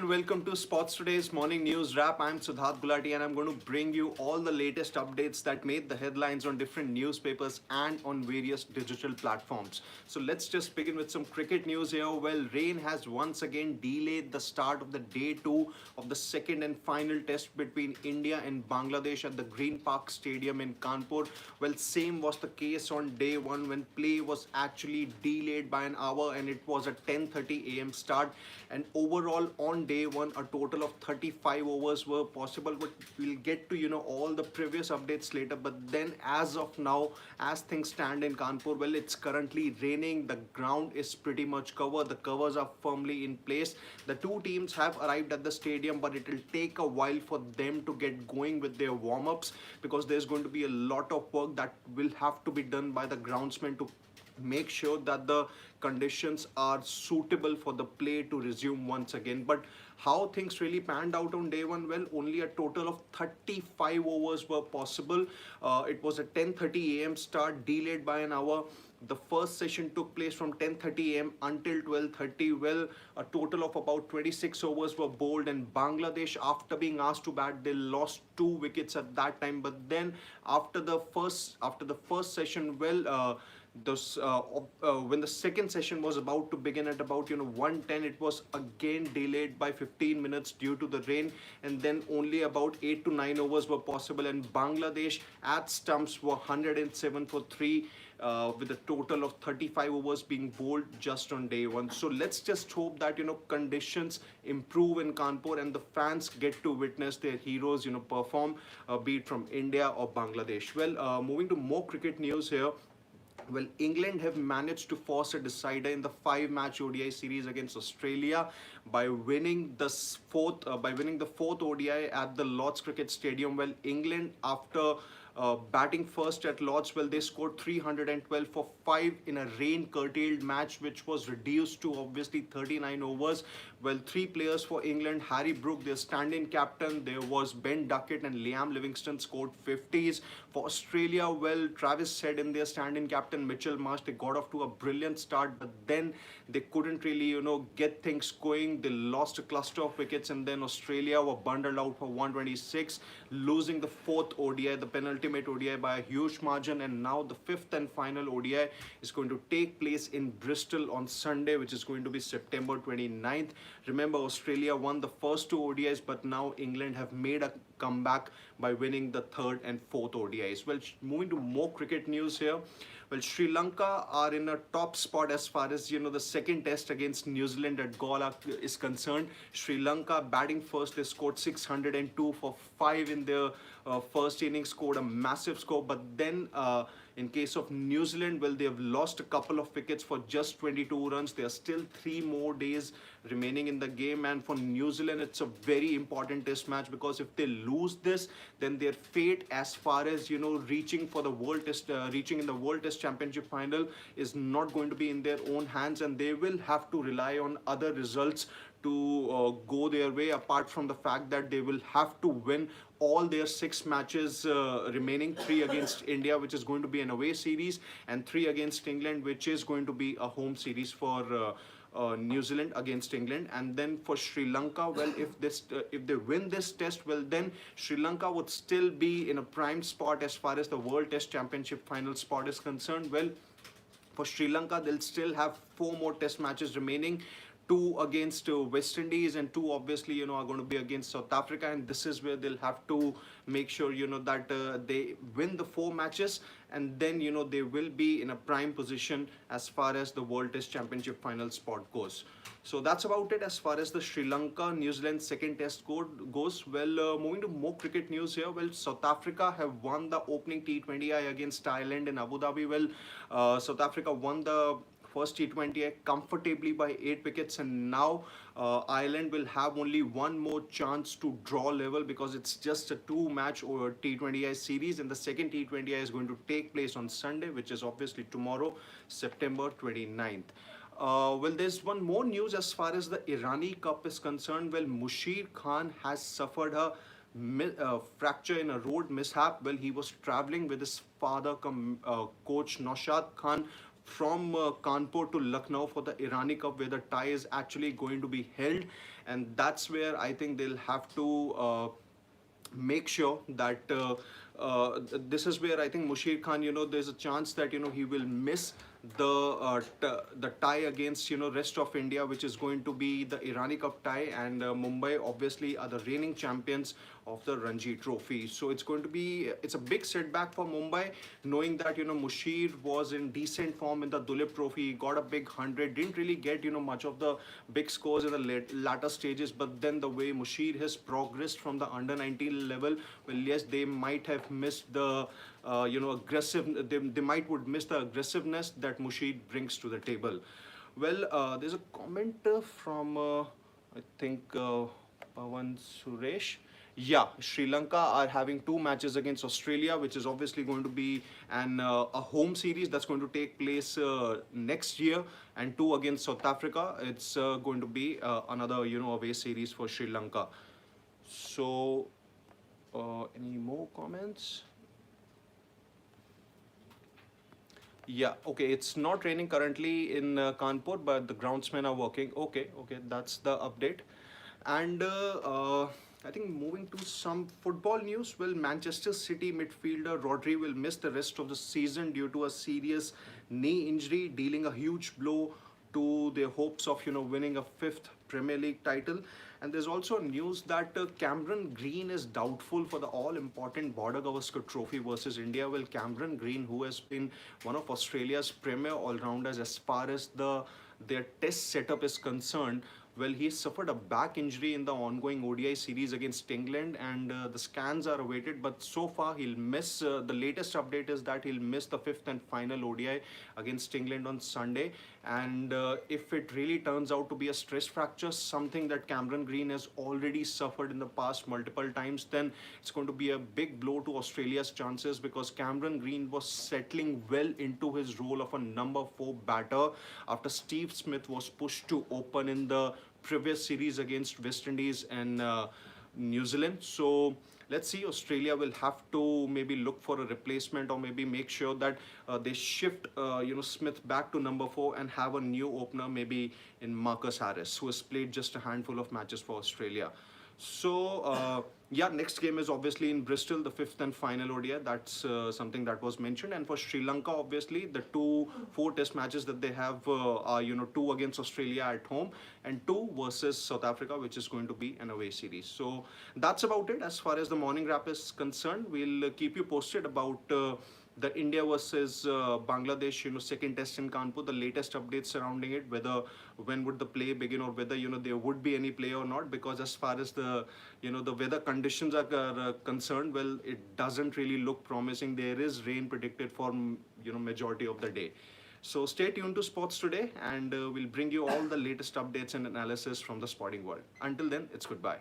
and welcome to Sports Today's Morning News Wrap. I'm Sudhat Gulati and I'm going to bring you all the latest updates that made the headlines on different newspapers and on various digital platforms. So let's just begin with some cricket news here. Well, rain has once again delayed the start of the day 2 of the second and final test between India and Bangladesh at the Green Park Stadium in Kanpur. Well, same was the case on day 1 when play was actually delayed by an hour and it was a 10:30 a.m. start. And overall on day 1 a total of 35 overs were possible, but we'll get to all the previous updates later. But then as of now, as things stand in Kanpur, well, it's currently raining, the ground is pretty much covered, the covers are firmly in place. The two teams have arrived at the stadium, but it will take a while for them to get going with their warm-ups, because there's going to be a lot of work that will have to be done by the groundsmen to make sure that the conditions are suitable for the play to resume once again. But how things really panned out on day 1, well, only a total of 35 overs were possible. It was a 10:30 a.m. start, delayed by an hour. The first session took place from 10:30 a.m. until 12:30. Well, a total of about 26 overs were bowled, and Bangladesh, after being asked to bat, they lost 2 wickets at that time. But then after the first session, well, when the second session was about to begin at about 1:10, it was again delayed by 15 minutes due to the rain, and then only about 8 to 9 overs were possible, and Bangladesh at stumps were 107 for 3, with a total of 35 overs being bowled just on day 1. So let's just hope that conditions improve in Kanpur and the fans get to witness their heroes perform, be it from India or Bangladesh. Well, moving to more cricket news here. Well, England have managed to force a decider in the 5-match ODI series against Australia by winning the fourth ODI at the Lord's Cricket Stadium. Well, England, after batting first at Lord's, well, they scored 312 for 5 in a rain-curtailed match, which was reduced to obviously 39 overs. Well, 3 players for England: Harry Brook, their stand-in captain, there was Ben Duckett and Liam Livingstone, scored 50s. For Australia, well, Travis Head and their stand-in captain Mitchell Marsh, they got off to a brilliant start, but then they couldn't really get things going. They lost a cluster of wickets, and then Australia were bundled out for 126, losing the 4th ODI, the penultimate ODI, by a huge margin. And now the 5th and final ODI is going to take place in Bristol on Sunday, which is going to be September 29th. Remember, Australia won the first 2 ODIs, but now England have made a comeback by winning the 3rd and 4th ODIs. Well, moving to more cricket news here. Well, Sri Lanka are in a top spot as far as the second test against New Zealand at Gola is concerned. Sri Lanka batting first, they scored 602 for 5 in their first innings, scored a massive score. But then in case of New Zealand, well, they have lost a couple of wickets for just 22 runs. There are still 3 more days remaining in the game, and for New Zealand, it's a very important test match, because if they lose this, then their fate as far as reaching for the reaching in the World Test Championship final is not going to be in their own hands, and they will have to rely on other results to go their way, apart from the fact that they will have to win all their 6 matches remaining: 3 against India, which is going to be an away series, and 3 against England, which is going to be a home series for New Zealand against England. And then for Sri Lanka, well, if they win this test, well, then Sri Lanka would still be in a prime spot as far as the World Test Championship final spot is concerned. Well, for Sri Lanka, they'll still have 4 more test matches remaining: 2 against West Indies, and 2 obviously are going to be against South Africa. And this is where they'll have to make sure that they win the 4 matches, and then they will be in a prime position as far as the World Test Championship final spot goes. So that's about it as far as the Sri Lanka New Zealand second test goes. Well, moving to more cricket news here. Well, South Africa have won the opening T20I against Thailand in Abu Dhabi. Well, South Africa won the first T20I comfortably by 8 wickets, and now Ireland will have only one more chance to draw level, because it's just a 2-match or T20I series, and the second T20I is going to take place on Sunday, which is obviously tomorrow, September 29th. Well, there's one more news as far as the Irani Cup is concerned. Well, Musheer Khan has suffered a fracture in a road mishap. Well, he was traveling with his father, coach Naushad Khan, from Kanpur to Lucknow for the Irani Cup, where the tie is actually going to be held, and that's where I think they'll have to make sure that this is where I think Musheer Khan, there's a chance that he will miss the tie against rest of India, which is going to be the Irani Cup tie, and Mumbai obviously are the reigning champions of the Ranji Trophy. So it's a big setback for Mumbai, knowing that Musheer was in decent form in the Dulip Trophy. He got a big 100, didn't really get much of the big scores in the latter stages, but then the way Musheer has progressed from the under 19 level, well, yes, they might have missed the aggressive. They might would miss the aggressiveness that Musheer brings to the table. Well, there's a comment from I think Pawan Suresh. Yeah, Sri Lanka are having two matches against Australia, which is obviously going to be a home series that's going to take place next year, and two against South Africa. It's going to be another away series for Sri Lanka. So, any more comments? Yeah, okay. It's not raining currently in Kanpur, but the groundsmen are working. Okay, okay, that's the update. And I think moving to some football news, well, Manchester City midfielder Rodri will miss the rest of the season due to a serious knee injury, dealing a huge blow to their hopes of winning a fifth Premier League title. And there's also news that Cameron Green is doubtful for the all-important Border Gavaskar Trophy versus India. Well, Cameron Green, who has been one of Australia's premier all-rounders as far as their test setup is concerned, well, he suffered a back injury in the ongoing ODI series against England, and the scans are awaited. But so far, he'll miss. The latest update is that he'll miss the fifth and final ODI against England on Sunday. And if it really turns out to be a stress fracture, something that Cameron Green has already suffered in the past multiple times, then it's going to be a big blow to Australia's chances, because Cameron Green was settling well into his role of a number 4 batter after Steve Smith was pushed to open in the previous series against West Indies and New Zealand. So let's see, Australia will have to maybe look for a replacement, or maybe make sure that they shift Smith back to number 4 and have a new opener, maybe in Marcus Harris, who has played just a handful of matches for Australia. So yeah, next game is obviously in Bristol, the fifth and final ODI. That's something that was mentioned. And for Sri Lanka, obviously, the 4 test matches that they have are 2 against Australia at home, and 2 versus South Africa, which is going to be an away series. So that's about it as far as the morning wrap is concerned. We'll keep you posted about the India versus Bangladesh, second test in Kanpur, the latest updates surrounding it, whether when would the play begin, or whether there would be any play or not. Because as far as the the weather conditions are concerned, well, it doesn't really look promising. There is rain predicted for majority of the day. So stay tuned to Sports Today, and we'll bring you all the latest updates and analysis from the sporting world. Until then, it's goodbye.